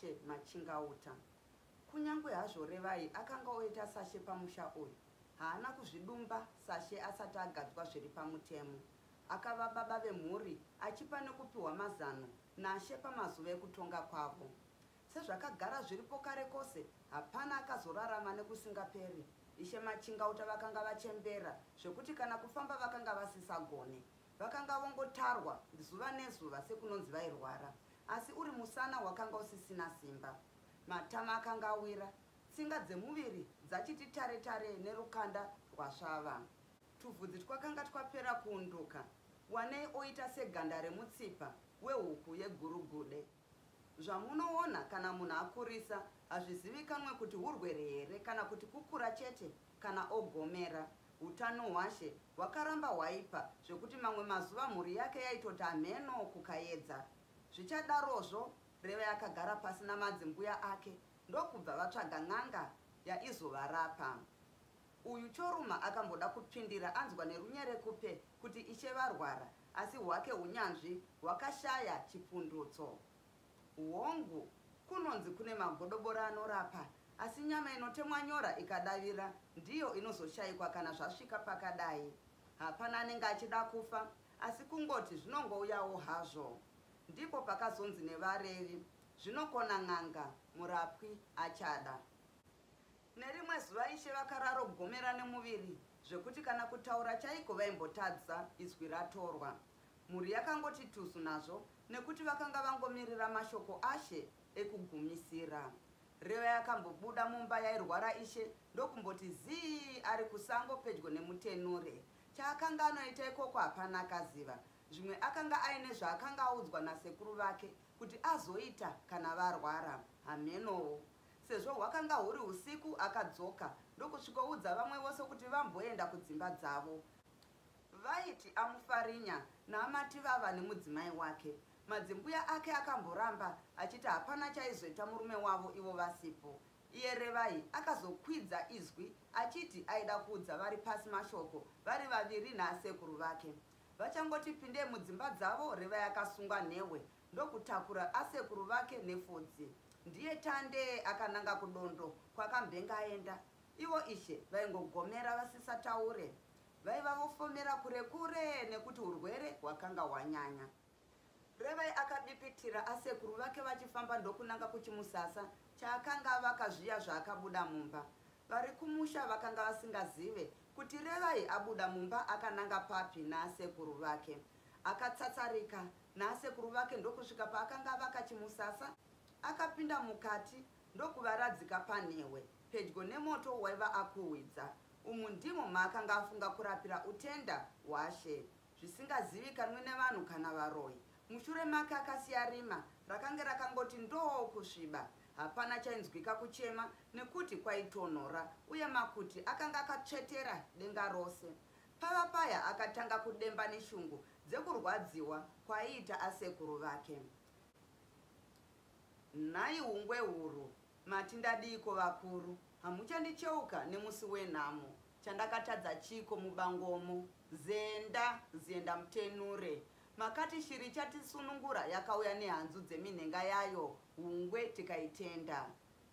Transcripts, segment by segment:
washe Machingauta. Kunyangwe hazvo Revai akanga oita sashe pamusha uyu, haana kuzvidumba sashe asati agadzwa zviri pamutemo. Akava baba vemhuri achipa nekupiwa mazano nashe pamazuva ekutonga kwavo. Sezvakagara zviripo kare kose, hapana akazorarama nekusingaperi. Ishe Machingauta vakanga vachembera zvekuti kana kufamba vakanga vasisagone. Vakanga vongotarwa zuva nezuva sekunonzi vairwara, asi uri musana wakanga usisina simba. Matama akanga awira, tsinga dzemuviri dzachiti tare-tare nerukanda rwasvava. Tuvhudzi twakanga twapera kuunduka, wanei oita seganda remutsipa wehuku yegurugude. Zvamunoona kana munhu akurisa, hazvizivikanwe kuti urwere here kana kuti kukura chete kana ogomera. Utano hwashe hwakaramba hwaipa zvekuti mamwe mazuva mhuri yake yaitoti hameno kukaedza. Zvichadarozvo, Revai akagara pasi namadzimbuya ake ndokubva vatsvaga n'anga yaizovarapa. Uyu Choruma akamboda kupindira anzwa nerunyerekupe kuti ishe varwara, asi hwake unyanzvi hwakashaya chipundutso. Hongu kunonzi kune magodobora anorapa, asi nyama inotemwa nyora ikadavira ndiyo inozoshayikwa kana zvasvika pakadai. Hapana anenge achida kufa, asi kungoti zvinongouyawo hazvo. Ndipo pakazonzi nevarevi, zvinokona n'anga, murapwi achada. Nerimwe zuva ishe vakararo gomera nemuviri, zvekuti kana kutaura chaiko vaimbotadza izwi ratorwa. Mhuri yakangoti tuzu nazvo, nekuti vakanga vangomirira mashoko ashe ekugumisira. Revai akambobuda mumba yairwara ishe ndokumboti zii ari kusango pedyo nemutenure. Chaakanga anoita ikoko hapana akaziva. Zvimwe akanga aine zvaakanga audzwa nasekuru vake kuti azoita kana varwara. Hamenowo. Sezvo hwakanga huri usiku akadzoka ndokusvikoudza vamwe vose kuti vamboenda kudzimba dzavo. Vaiti amufarinya naamati vava nemudzimai wake. Madzimbuya ake akamboramba achiti hapana chaizoita murume wavo ivo vasipo. Iye Revai akazokwidza izwi achiti aida kuudza vari pasi mashoko vari vaviri naasekuru vake. Vachangoti pinde mudzimba dzavo, Revai akasungwa nhewe ndokutakura asekuru vake nefudzi. Ndiye Tande akananga kudondo kwakambenga aenda. Ivo ishe vaingogomera vasisataure. Vaiva vofomera kure kure nekuti urwere hwakanga hwanyanya. Revai akadipitira asekuru vake vachifamba ndokunanga kuchimusasa chaakanga vakazviya zvaakabuda mumba. Vari kumusha vakanga vasingazive kuti Revai abuda mumba akananga papi naasekuru vake. Akatsatsarika naasekuru vake ndokusvika paakanga vakachimusasa, akapinda mukati ndokuvaradzika panhewe pedyo nemoto waiva akuhwidza. Umu ndimo maakanga afunga kurapira utenda hwashe, zvisingazivikanwi nevanhu kana varoi. Mushure make akasiya rima rakanga rakangoti ndoo kusviba. Hapana chainzwika kuchema nekuti kwaitonhora uye makuti akanga akatsvetera denga rose. Pava paya akatanga kudemba neshungu dzekurwadziwa kwaiita asekuru vake. Nhai hungwe huru, mati ndadiko vakuru, hamuchandicheuka nemusi wenhamo. Chandakatadza chiko mubangomo, zenda mutenure. Makati shiri chatisunungura yakauya nehanzu dzeminhenga yayo, hungwe tikaitenda.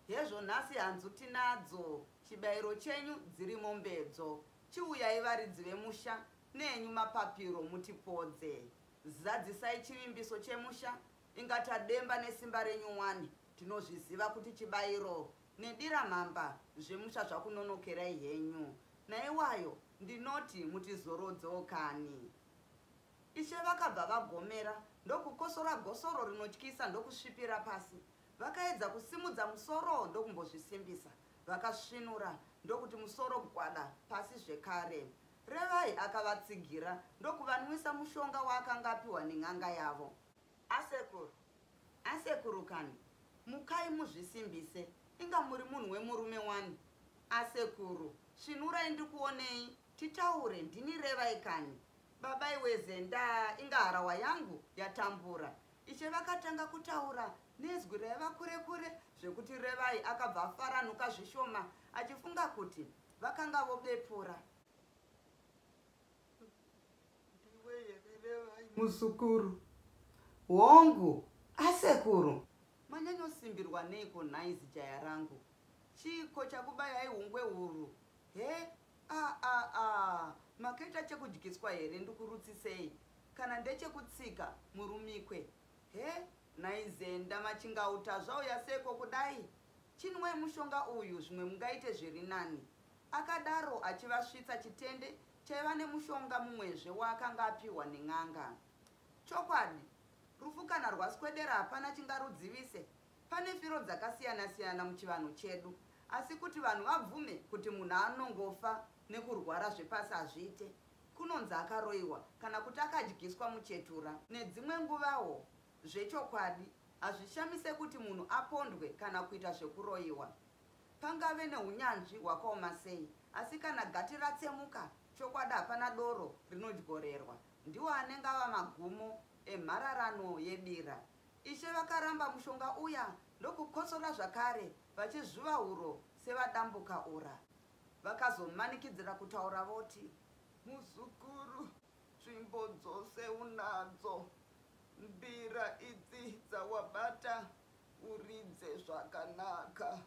Hezvo nhasi hanzu tinadzo, chibayiro chenyu dziri mombedzo. Chiuyai varidzi vemusha, nenyu mapapiro mutipodze. Zadzisai chivimbiso chemusha, ingatademba nesimba renyu wani. Tinozviziva kuti chibayiro nedira mamba zvemusha zvakunonokerai henyu. Naiwayo ndinoti mutizorodzewo kani. Ishe vakabva vagomera ndokukosora gosoro rinotyisa ndokusvipira pasi. Vakaedza kusimudza musoro ndokumbozvisimbisa. Vakasvinura ndokuti musoro gwada pasi zvekare. Revai akavatsigira ndokuvanwisa mushonga waakanga apiwa nen'anga yavo. Asekuru kani, mukai muzvisimbise, inga muri munhu wemurume wani. Asekuru, svinurai ndikuonei, titaure, ndini Revai kani. Baba iwe zenda, inga harawa yangu yatambura. Ishe vakatanga kutaura nezwi raiva kure kure zvekuti Revai akabva afaranuka zvishoma achifunga kuti vakanga vobepura. Musukuru, hongu, asekuru, manyanyosimbirwa neiko nhaizi jaya rangu? Chiko chakubayai hungwe huru? He? Makaita chekudyiswa here ndikurutsisei? Kana ndechekutsika murumikwe? He? Naizenda machingauta zvauya seko kudai? Chinwai mushonga uyu zvimwe mungaite zviri nani. Akadaro achivasvitsa chitende chaiva nemushonga mumwezve waakanga apiwa nen'anga. Chokwadi, rufu kana rwaswedera hapana chingarudzivise. Pane firo dzakasiyana-siyana muchivanhu chedu, asi kuti vanhu vabvume kuti munhu anongofa nekurwara zvepasi hazviite. Kunonzi akaroiwa kana kuti akadyiswa muchetura. Nedzimwe nguvawo zvechokwadi hazvishamise kuti munhu apondwe kana kuita zvekuroiwa. Pangave neunyanzvi hwakaoma sei, asi kana gati ratsemuka, chokwadi hapana doro rinodyorerwa. Ndiwo anenge ava magumo emhararano yebira. Ishe vakaramba mushonga uya ndokukosora zvakare vachizvuva huro sevadambuka ura. Vakazomanikidzira kutaura voti, muzukuru, nzvimbo dzose unadzo. Mbira idzi dzawabata uridze zvakanaka.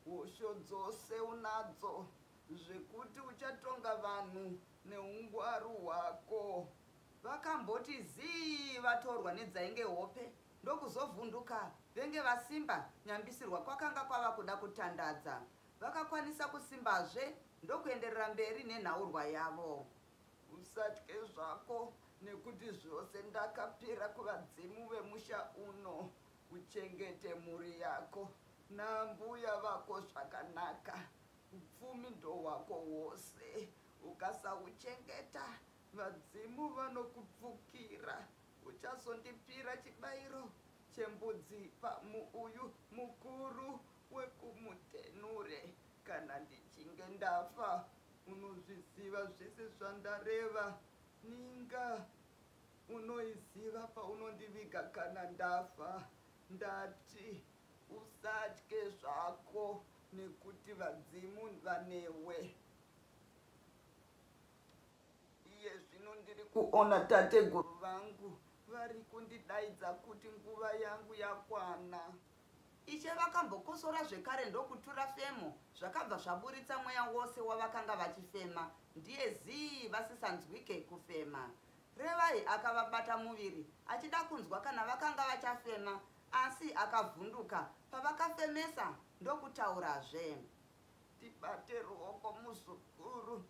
Hosho dzose unadzo zvekuti uchatonga vanhu neungwaru hwako. Vakamboti zii vatorwa nedzainge hope ndokuzovhunduka venge vasimba nyambisirwa kwakanga kwava kuda kutandadza. Vakakwanisa kusimbazve ndokuenderera mberi nenhaurwa yavo. Usatye zvako nekuti zvose ndakapira kuvadzimu vemusha uno. Uchengete mhuri yako nambuya vako zvakanaka. Upfumi ndo hwako hwose. Ukasauchengeta vadzimu vanokupfukira. Uchazondipira chibayiro chembudzi pamuuyu mukuru wekumutenure. Kana ndichinge ndafa unozviziva zvese zvandareva. Ninga unoiziva paunondiviga kana ndafa. Ndati usatye zvako nekuti vadzimu vanewe. Iye zvino ndiri kuona tateguru vangu vari kundidaidza kuti nguva yangu yakwana. Ishe vakambokosora zvekare ndokutura femo zvakabva zvaburitsa mweya wose wavakanga vachifema. Ndiye zii vasisanzwike kufema. Revai akavabata muviri achida kunzwa kana vakanga vachafema, asi akavhunduka pavakafemesa ndokutaurazve. Tibate ruoko muzukuru,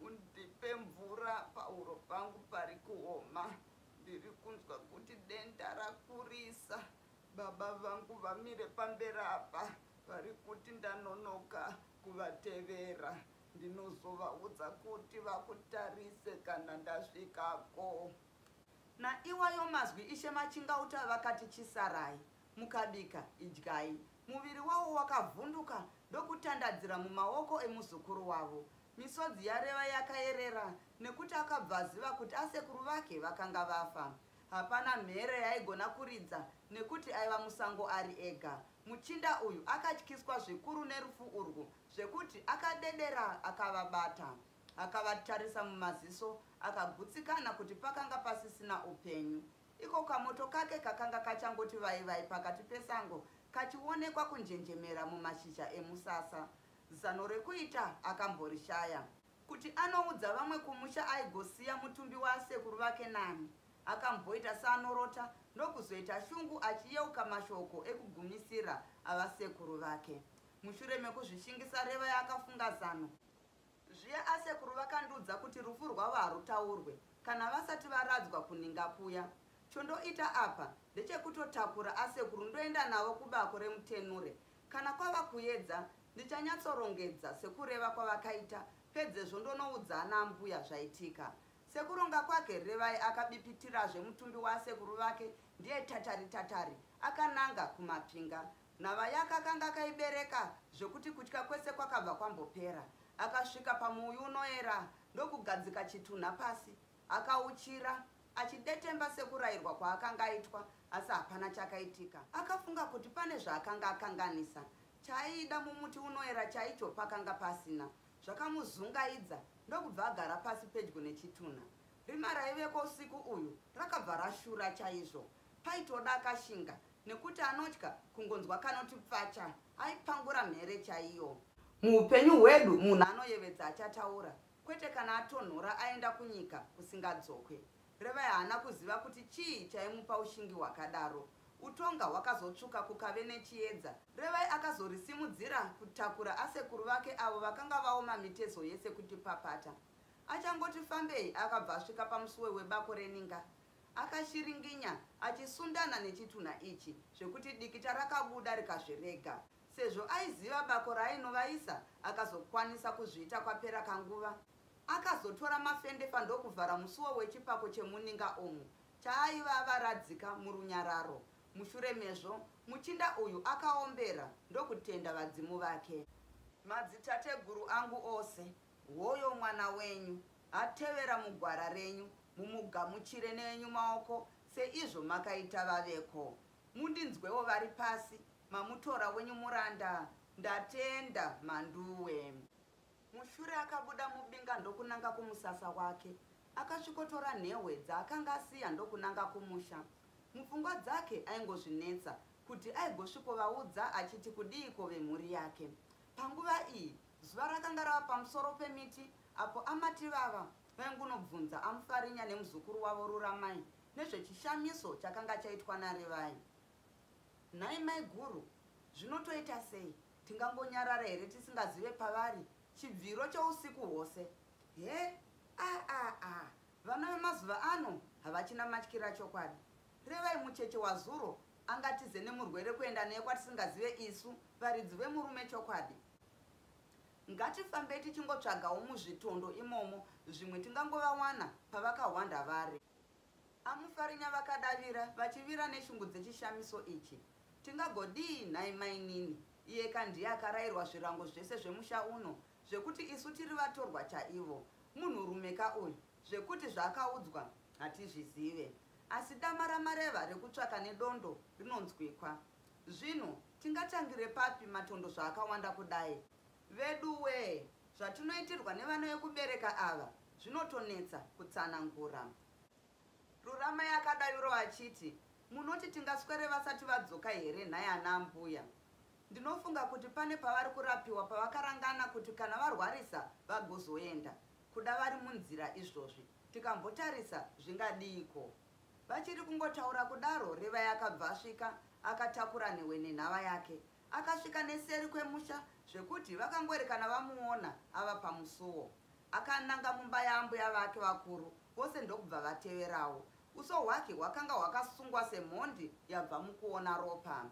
undipe mvura pahuro pangu pari kuoma. Ndiri kunzwa kuti denda rakurisa. Baba vangu vamire pamberi apa vari kuti ndanonoka kuvatevera. Ndinozovaudza kuti vakutarise kana ndasvikako. Naiwayo mazwi Ishe Machingauta vakati chisarai, mukabika idyai. Muviri wavo wakavhunduka ndokutandadzira mumaoko emuzukuru wavo. Misodzi yareva yakayerera nekuti akabva aziva kuti asekuru vake vakanga vafa. Hapana mhere yaigona kuridza nekuti aiva musango ari ega. Muchinda uyu akatyiswa zvikuru nerufu urwu zvekuti akadedera akavabata. Akavatarisa mumaziso akagutsikana kuti pakanga pasisina upenyu. Iko kamoto kake kakanga kachangoti vaivai pakati pesango kachionekwa kunjenjemera mumashizha emusasa. Zano rekuita akamborishaya. Kuti anoudza vamwe kumusha aigosiya mutumbi wasekuru vake nani. Akamboita saanorota ndokuzoita shungu achiyeuka mashoko ekugumisira avasekuru vake. Mushure mekuzvishingisa Revai akafunga zano. Zviya asekuru vakandudza kuti rufu rwavo harutaurwe kana vasati varadzwa kuninga kuya. Chondoita apa ndechekutotakura asekuru ndoenda navo kubako remutenure. Kana kwava kuedza ndichanyatsorongedza sekureva kwavakaita, pedzezvo ndonoudza ana mbuya zvaitika. Sekuronga kwake Revai akabipitirazve mutumbi wasekuru vake ndiye tatari akananga kumapinga. Navayaka akanga akaibereka zvekuti kutya kwese kwakabva kwambopera. Akasvika pamuuyu unoera ndokugadzika chitunha pasi, akauchira achidetemba sekurayirwa kwaakanga aitwa, asi hapana chakaitika. Akafunga kuti pane zvaakanga akanganisa. Chaida mumuti unoera chaicho pakanga pasina. Zvakamuzungaidza ndokubva agara pasi pedyo nechitunha. Rima raiveko usiku uyu rakabva rashura chaizvo. Paitoda akashinga nekuti anotya kungonzwa kanoti pfacha aipangura mhere chaiyo. Muupenyu hwedu munhu anoyevedza achataura, kwete kana atonhora aenda kunyika kusingadzokwe. Revai haana kuziva kuti chii chaimupa ushingi hwakadaro. Utonga hwakazotsvuka kukave nechiedza. Revai akazorisimudzira kutakura asekuru vake avo vakanga vaoma mitezo yese kuti papata. Achangoti fambei akabva asvika pamusuwe webako reninga. Akashiringinya achisundana nechitunha ichi zvekuti dikita rakabuda rikazvirega. Sezvo aiziva bako rainovaisa, akazokwanisa kuzviita kwapera kanguva. Akazotora mafendefa ndokuvhara musuwo wechipako chemuninga omu chaaiva avaradzika murunyararo. Mushure mezvo muchinda uyu akaombera ndokutenda vadzimu vake. Madzitateguru angu ose, hoyo mwana wenyu atevera mugwara renyu, mumugamuchire nenyu maoko seizvo makaita vaveko. Mundinzwewo vari pasi, mamutora wenyu muranda, ndatenda manduwe. Mushure akabuda mubinga ndokunanga kumusasa wake. Akasvikotora nhehwe dzaakanga asiya ndokunanga kumusha. Mupfungwa dzake aingozvinetsa kuti aigosvikovaudza achiti kudiiko vemhuri yake. Panguva iyi zuva rakanga rava pamusoro pemiti apo amati vava vaingunobvunza amufarinya nemuzukuru wavo Ruramai nezvechishamiso chakanga chaitwa naRevai. Nhai mai guru, zvinotoita sei? Tingangonyarara here tisingazive pavari? Chibviro chousiku hwose. Vana vemazuva ano havachina matyira chokwadi. Revai mucheche wazuro angatize nemurwere kuenda naye kwatisingazive isu varidzi vemurume chokwadi. Ngatifambei tichingotsvagawo muzvitondo imomo zvimwe tingangovawana pavakahwanda vari. Amufarinya vakadavira vachivira neshungu dzechishamiso ichi. Tingagodii nhai mainini? Iye kandiye akarayirwa zvirango zvese zvemusha uno zvekuti isu tiri vatorwa chaivo. Munhurume kauyu zvekuti zvakaudzwa hatizvizive. Asi dama ramareva rekutsvaka nedondo rinonzwikwa. Zvino tingatangire papi matondo zvaakawanda kudai? Veduwe, zvatinoitirwa nevana vekubereka ava zvinotonetsa kutsanangura. Ruramai akadaviro achiti, munoti tingaswere vasati vadzoka here nhai ana mbuya? Ndinofunga kuti pane pavari kurapiwa pavakarangana kuti kana varwarisa vagozoenda. Kuda vari munzira izvozvi, tikambotarisa zvingadiiko? Vachiri kungotaura kudaro, Revai akabva asvika akatakura nhehwe nenhava yake. Akasvika neseri kwemusha zvekuti vakangoerekana vamuona ava pamusuwo. Akananga mumba yaambuya vake vakuru, vose ndokubva vateverawo. Uso hwake hwakanga hwakasungwa semhondi yabva mukuona ropa.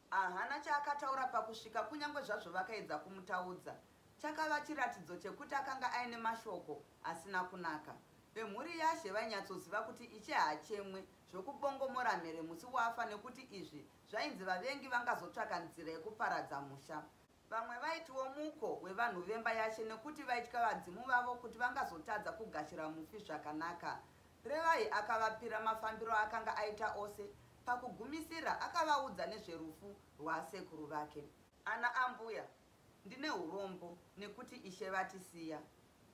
Hahana chaakataura pakusvika kunyange zvazvo vakaedza kumutaudza. Chakava chiratidzo chekuti akanga aine mashoko asina kunaka. Vemhuri yaShe vainyatsoziva kuti ichi haachemwe zvokubongomora mhere musi wafa nekuti izvi zvainzi vavengi vangazotsvaka nzira yekuparadza musha. Vamwe vaitiwo muko wevanhu vemba yaShe nekuti vaitya vadzimu vavo kuti vangazotadza kugashira mufi zvakanaka. Revai akavapira mafambiro akanga aita ose. Pakugumisira akavaudza nezverufu rwasekuru vake. Ana ambuya, ndine urombo nekuti Ishe vatisiya.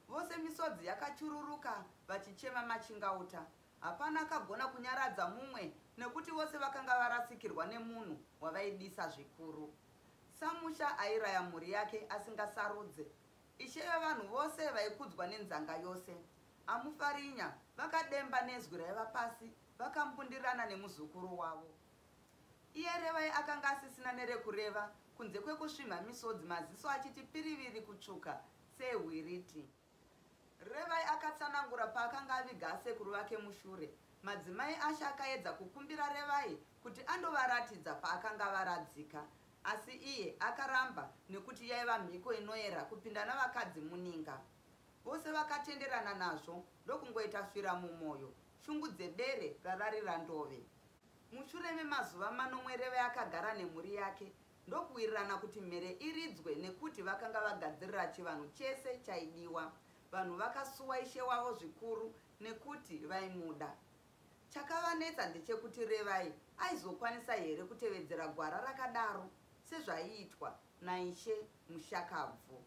Vose misodzi yakachururuka vachichema machingauta. Hapana akagona kunyaradza mumwe nekuti vose vakanga varasikirwa nemunhu wavaidisa zvikuru. Samusha airaya mhuri yake asingasarudze. Ishe vevanhu vose vaikudzwa nenzanga yose. Amufarinya vakademba nezwi raiva pasi vakambundirana nemuzukuru wavo. Iye Revai akanga asisina nerekureva kunze kwekusvimha misodzi, maziso achiti piriviri kutsvuka sehwiriti. Revai akatsanangura paakanga aviga asekuru vake mushure. Madzimai aShe akaedza kukumbira Revai kuti andovaratidza paakanga varadzika. Asi iye akaramba nekuti yaiva mhiko inoyera kupinda navakadzi muninga. Vose vakatenderana nazvo ndokungoita fira mumwoyo. Shungu dzebere rararira ndove. Mushure memazuva manomwe Revai akagara nemhuri yake ndokuwirirana kuti mhere iridzwe nekuti vakanga vagadzirira chivanhu chese chaidiwa. Vanhu vakasuwa Ishe wavo zvikuru nekuti vaimuda. Chakavanetsa ndechekuti Revai aizokwanisa here kutevedzera gwara rakadaro sezvaiitwa naIshe mushakabvu.